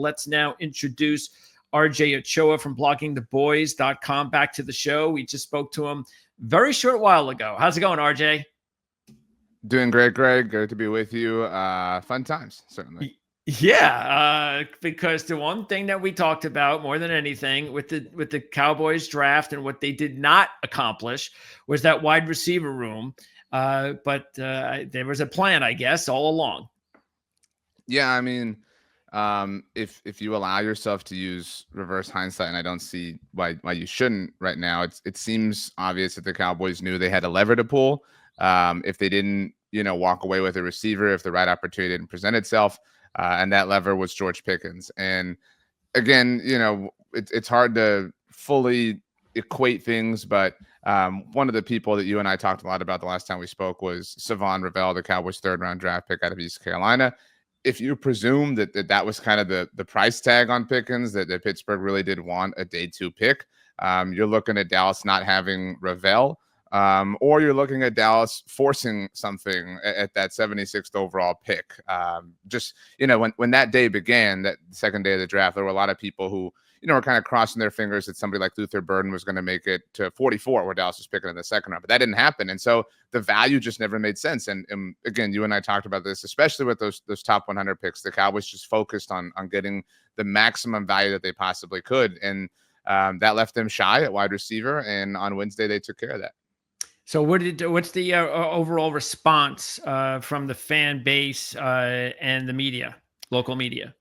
let's now introduce RJ Ochoa from bloggingtheboys.com back to the show. We just spoke to him very short while ago. How's it going, RJ? Doing great, Greg. Great to be with you. Fun times, certainly. Yeah, because the one thing that we talked about more than anything with the Cowboys draft and what they did not accomplish was that wide receiver room. But there was a plan, I guess, all along. Yeah, I mean, if you allow yourself to use reverse hindsight, and I don't see why you shouldn't right now, it seems obvious that the Cowboys knew they had a lever to pull. If they didn't, walk away with a receiver, if the right opportunity didn't present itself, and that lever was George Pickens. And again, it's hard to fully equate things, but one of the people that you and I talked a lot about the last time we spoke was Savon Ravel, the Cowboys' third-round draft pick out of East Carolina. If you presume that was kind of the price tag on Pickens, that Pittsburgh really did want a day 2 pick, you're looking at Dallas not having Ravel, or you're looking at Dallas forcing something at that 76th overall pick. Just, when that day began, that second day of the draft, there were a lot of people who, were kind of crossing their fingers that somebody like Luther Burden was going to make it to 44, where Dallas was picking in the second round. But that didn't happen. And so the value just never made sense. And again, you and I talked about this, especially with those top 100 picks. The Cowboys just focused on getting the maximum value that they possibly could. And that left them shy at wide receiver. And on Wednesday, they took care of that. So what's the overall response from the fan base and the media, local media?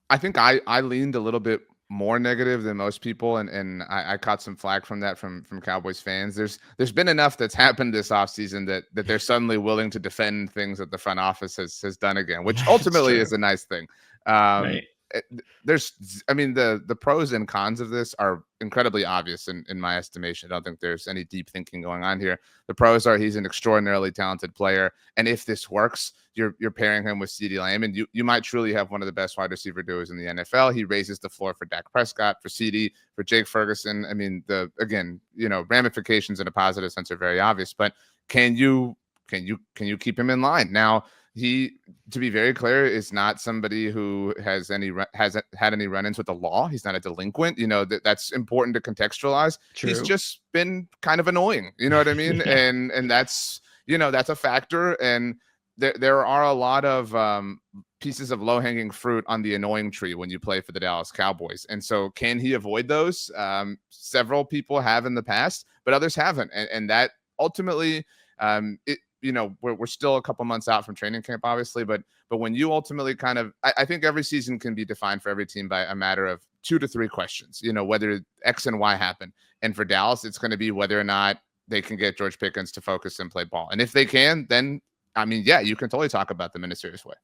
I think I leaned a little bit more negative than most people, and I caught some flack from that from Cowboys fans. There's been enough that's happened this offseason that they're suddenly willing to defend things that the front office has done again, which ultimately is a nice thing. Right. The pros and cons of this are incredibly obvious in my estimation. I don't think there's any deep thinking going on here. The pros are he's an extraordinarily talented player, and if this works, you're pairing him with CeeDee Lamb, and you might truly have one of the best wide receiver duos in the NFL. He raises the floor for Dak Prescott, for CeeDee, for Jake Ferguson. I mean, ramifications in a positive sense are very obvious, but can you keep him in line? Now, he, to be very clear, is not somebody who has had any run-ins with the law. He's not a delinquent. That's important to contextualize. True. He's just been kind of annoying. You know what I mean? Yeah. And that's that's a factor. And there are a lot of pieces of low-hanging fruit on the annoying tree when you play for the Dallas Cowboys. And so, can he avoid those? Several people have in the past, but others haven't. And that ultimately, we're still a couple months out from training camp, obviously, but when you ultimately I think every season can be defined for every team by a matter of 2 to 3 questions, whether X and Y happen. And for Dallas, it's going to be whether or not they can get George Pickens to focus and play ball. And if they can, then, you can totally talk about them in a serious way.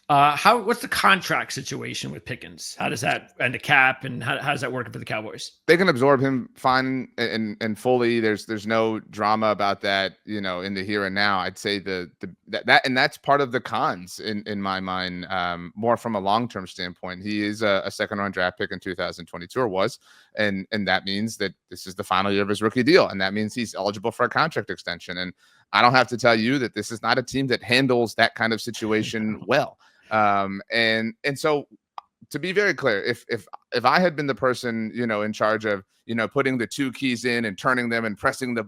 What's the contract situation with Pickens? How does that, and the cap, and how does that work for the Cowboys? They can absorb him fine and fully. There's no drama about that, in the here and now. I'd say that's part of the cons in my mind, more from a long-term standpoint. He is a second-round draft pick in 2022, or was, and that means that this is the final year of his rookie deal, and that means he's eligible for a contract extension. And I don't have to tell you that this is not a team that handles that kind of situation well. And so, to be very clear, if I had been the person, in charge of, putting the 2 keys in and turning them and pressing the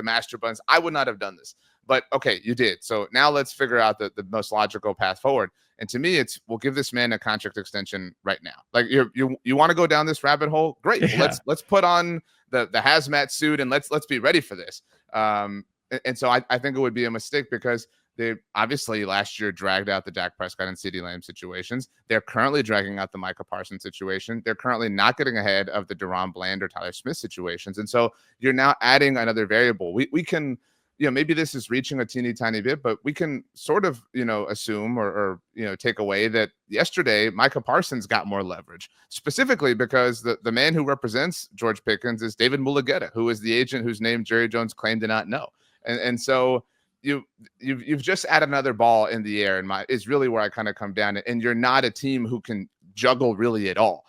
master buttons, I would not have done this. But okay, you did. So now let's figure out the most logical path forward. And to me, we'll give this man a contract extension right now. Like, you want to go down this rabbit hole? Great. Yeah. Well, let's put on the hazmat suit and let's be ready for this. And so I think it would be a mistake, because they obviously last year dragged out the Dak Prescott and CeeDee Lamb situations. They're currently dragging out the Micah Parsons situation. They're currently not getting ahead of the Deron Bland or Tyler Smith situations. And so you're now adding another variable. We can, maybe this is reaching a teeny tiny bit, but we can sort of, assume or take away that yesterday Micah Parsons got more leverage, specifically because the man who represents George Pickens is David Mulugeta, who is the agent whose name Jerry Jones claimed to not know. And so you've just added another ball in the air, is really where I kind of come down. And you're not a team who can juggle really at all.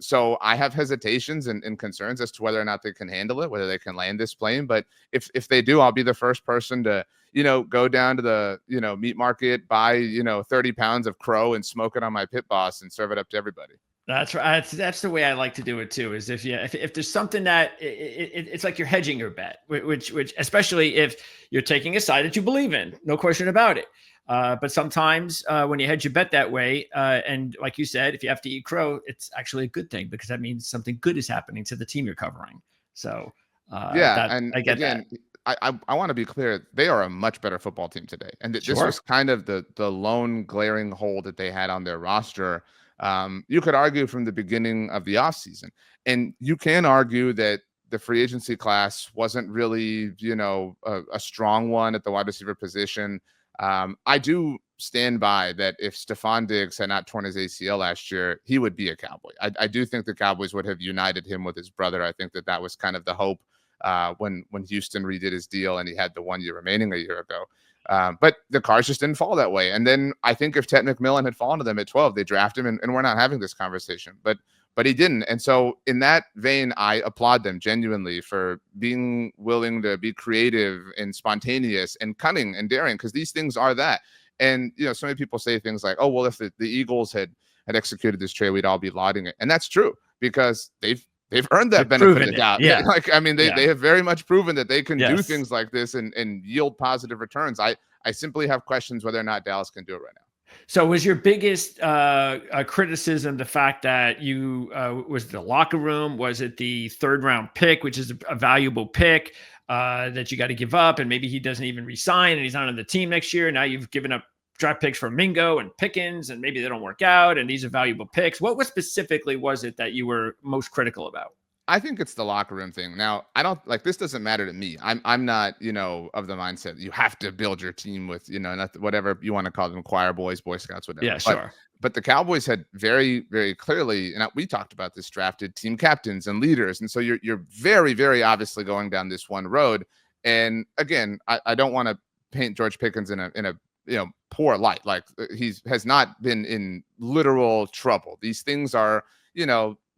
So I have hesitations and concerns as to whether or not they can handle it, whether they can land this plane. But if they do, I'll be the first person to, go down to the, meat market, buy, 30 pounds of crow and smoke it on my pit boss and serve it up to everybody. That's right. That's the way I like to do it too. Is if there's something that it's like you're hedging your bet, which especially if you're taking a side that you believe in, no question about it. But sometimes when you hedge your bet that way, and like you said, if you have to eat crow, it's actually a good thing because that means something good is happening to the team you're covering. So And I get again, that. I want to be clear. They are a much better football team today. And this Sure. was kind of the lone glaring hole that they had on their roster. You could argue from the beginning of the offseason. And you can argue that the free agency class wasn't really, a strong one at the wide receiver position. I do stand by that if Stephon Diggs had not torn his ACL last year, he would be a Cowboy. I do think the Cowboys would have united him with his brother. I think that was kind of the hope when Houston redid his deal and he had the 1 year remaining a year ago. But the cards just didn't fall that way. And then I think if Ted McMillan had fallen to them at 12, they draft him, and we're not having this conversation. But he didn't. And so in that vein, I applaud them genuinely for being willing to be creative and spontaneous and cunning and daring, because these things are that. And, so many people say things like, oh, well, if the Eagles had executed this trade, we'd all be lauding it. And that's true, because they've earned that benefit of the doubt. Yeah. They have very much proven that they can do Yes. things like this and yield positive returns. I simply have questions whether or not Dallas can do it right now. So was your biggest criticism the fact that you was the locker room? Was it the 3rd round pick, which is a valuable pick that you got to give up, and maybe he doesn't even resign and he's not on the team next year? Now you've given up draft picks for Mingo and Pickens, and maybe they don't work out, and these are valuable picks. What specifically was it that you were most critical about? I think it's the locker room thing. Now, I don't like this doesn't matter to me. I'm not, of the mindset you have to build your team with, whatever you want to call them, choir boys, Boy Scouts, whatever. Yeah, sure. But the Cowboys had very, very clearly, and we talked about this, drafted team captains and leaders. And so you're very, very obviously going down this one road. And again, I don't want to paint George Pickens in a poor light. Like he has not been in literal trouble. These things are,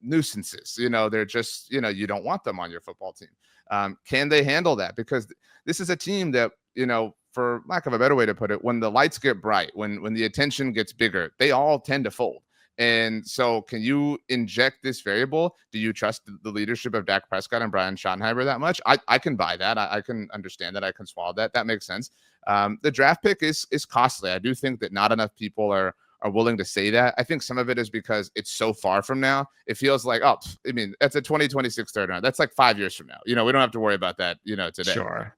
nuisances. They're just, you don't want them on your football team. Can they handle that? Because this is a team that, for lack of a better way to put it, when the lights get bright, when the attention gets bigger, they all tend to fold. And so can you inject this variable? Do you trust the leadership of Dak Prescott and Brian Schottenheimer that much? I can buy that. I can understand that. I can swallow that. That makes sense. The draft pick is costly. I do think that not enough people are willing to say that. I think some of it is because it's so far from now. It feels like, that's a 2026 third round. That's like 5 years from now. We don't have to worry about that, today. Sure.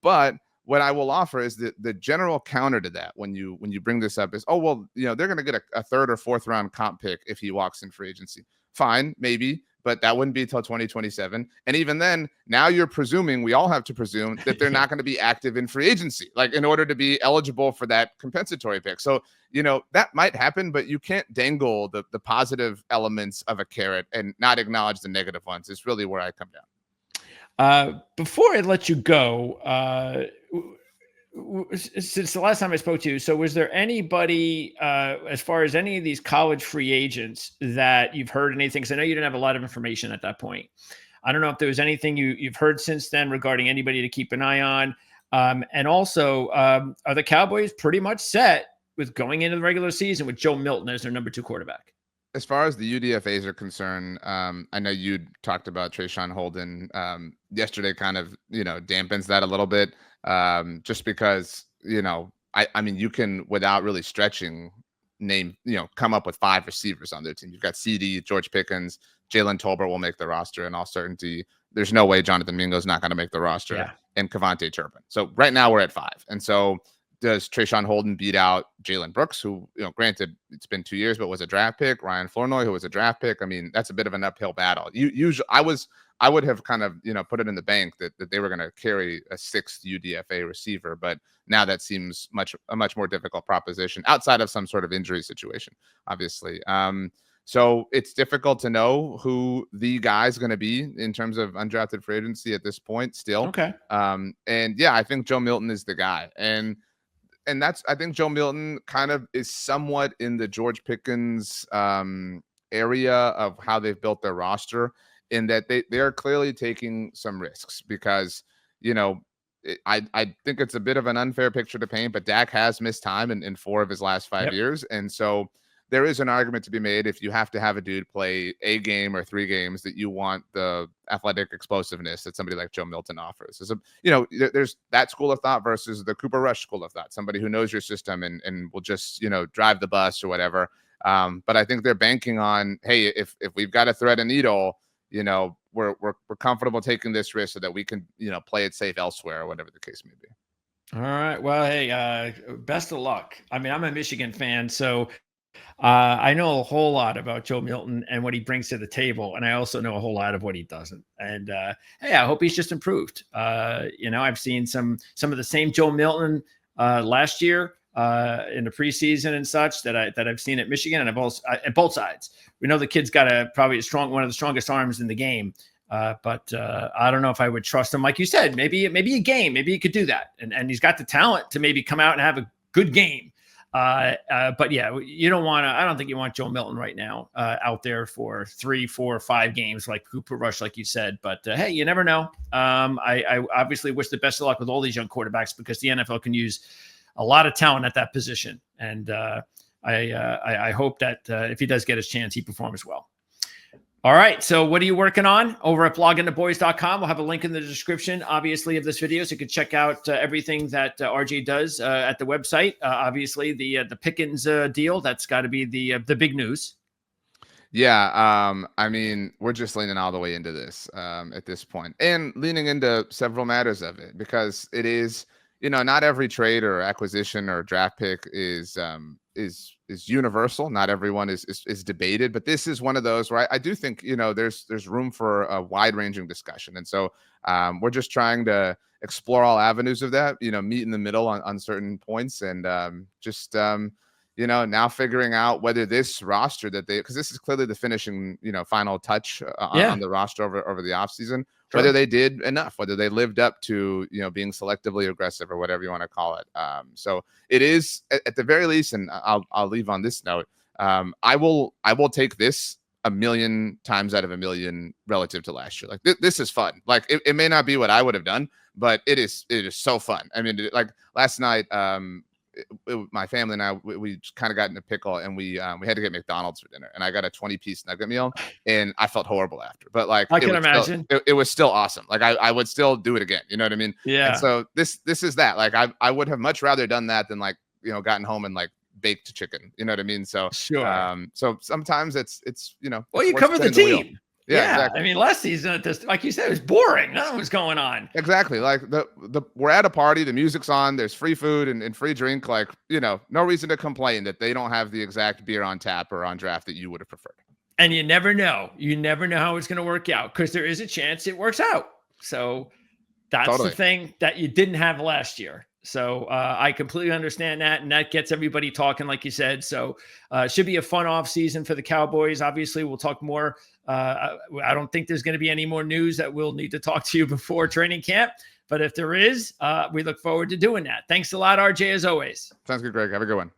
But what I will offer is the general counter to that when you bring this up is, oh, well, they're going to get a 3rd or 4th round comp pick if he walks in free agency. Fine, maybe, but that wouldn't be until 2027. And even then, now you're presuming, we all have to presume that they're not going to be active in free agency, like in order to be eligible for that compensatory pick. So, that might happen, but you can't dangle the positive elements of a carrot and not acknowledge the negative ones. It's really where I come down. Before I let you go, since the last time I spoke to you, so was there anybody, as far as any of these college free agents, that you've heard anything? Because I know you didn't have a lot of information at that point. I don't know if there was anything you've heard since then regarding anybody to keep an eye on. And also, are the Cowboys pretty much set with going into the regular season with Joe Milton as their number 2 quarterback? As far as the UDFAs are concerned, I know you talked about Trayshawn Holden yesterday, kind of, dampens that a little bit, just because, I mean, you can, without really stretching, come up with 5 receivers on their team. You've got CD, George Pickens, Jalen Tolbert will make the roster in all certainty. There's no way Jonathan Mingo's not going to make the roster, and Kevontae Turpin. So right now we're at 5. And so does Trayshawn Holden beat out Jalen Brooks, who, granted it's been 2 years, but was a draft pick, Ryan Flournoy, who was a draft pick? I mean, that's a bit of an uphill battle. I would have kind of, put it in the bank that they were going to carry a 6th UDFA receiver, but now that seems a much more difficult proposition outside of some sort of injury situation, obviously. So it's difficult to know who the guy's going to be in terms of undrafted free agency at this point still. Okay. And yeah, I think Joe Milton is the guy. And and that's, I think Joe Milton kind of is somewhat in the George Pickens area of how they've built their roster, in that they are clearly taking some risks because, you know, I think it's a bit of an unfair picture to paint, but Dak has missed time in 4 of his last 5 Yep. years. And so there is an argument to be made, if you have to have a dude play a game or 3 games, that you want the athletic explosiveness that somebody like Joe Milton offers. There's there's that school of thought versus the Cooper Rush school of thought, somebody who knows your system and will just, drive the bus or whatever. But I think they're banking on, hey, if we've got to thread a needle, we're comfortable taking this risk so that we can, play it safe elsewhere, or whatever the case may be. All right. Well, hey, best of luck. I mean, I'm a Michigan fan, so I know a whole lot about Joe Milton and what he brings to the table, and I also know a whole lot of what he doesn't. And hey, I hope he's just improved. I've seen some of the same Joe Milton last year in the preseason and such that I've seen at Michigan, and I've also at both sides. We know the kid's got probably one of the strongest arms in the game. But I don't know if I would trust him. Like you said, maybe a game, maybe he could do that. And he's got the talent to maybe come out and have a good game. But yeah, you don't want to, I don't think you want Joe Milton right now out there for 3, 4, 5 games like Cooper Rush, like you said. But hey, you never know. I obviously wish the best of luck with all these young quarterbacks, because the NFL can use a lot of talent at that position. And I hope that if he does get his chance, he performs well. All right. So what are you working on over at bloggingtheboys.com? We'll have a link in the description, obviously, of this video, so you can check out everything that RJ does at the website. Obviously, the Pickens deal, that's got to be the big news. Yeah. I mean, we're just leaning all the way into this at this point, and leaning into several matters of it, because it is, not every trade or acquisition or draft pick is universal. Not everyone is debated, but this is one of those where I do think, there's room for a wide ranging discussion. And so we're just trying to explore all avenues of that, meet in the middle on certain points, and now figuring out whether this roster because this is clearly the finishing, final touch on the roster over the offseason, whether they did enough, whether they lived up to, being selectively aggressive or whatever you want to call it. So it is at the very least, and I'll leave on this note. I will take this 1,000,000 times out of 1,000,000 relative to last year. Like this is fun. Like it may not be what I would have done, but it is so fun. I mean, like last night, my family and I, we kind of got in a pickle, and we had to get McDonald's for dinner, and I got a 20-piece nugget meal, and I felt horrible after, but like I can imagine it was still awesome. Like I would still do it again. You know what I mean? Yeah. And so this is that. Like I would have much rather done that than like, gotten home and like baked chicken. You know what I mean? So sure. So sometimes it's well, you covered the team. Yeah, exactly. I mean, last season at this, like you said, it was boring. Nothing was going on. Exactly. Like we're at a party, the music's on, there's free food and free drink. Like, no reason to complain that they don't have the exact beer on tap or on draft that you would have preferred. And you never know. You never know how it's going to work out, because there is a chance it works out. So that's the thing that you didn't have last year. So I completely understand that, and that gets everybody talking, like you said. So it should be a fun off season for the Cowboys. Obviously, we'll talk more. I don't think there's going to be any more news that we'll need to talk to you before training camp. But if there is, we look forward to doing that. Thanks a lot, RJ, as always. Sounds good, Greg. Have a good one.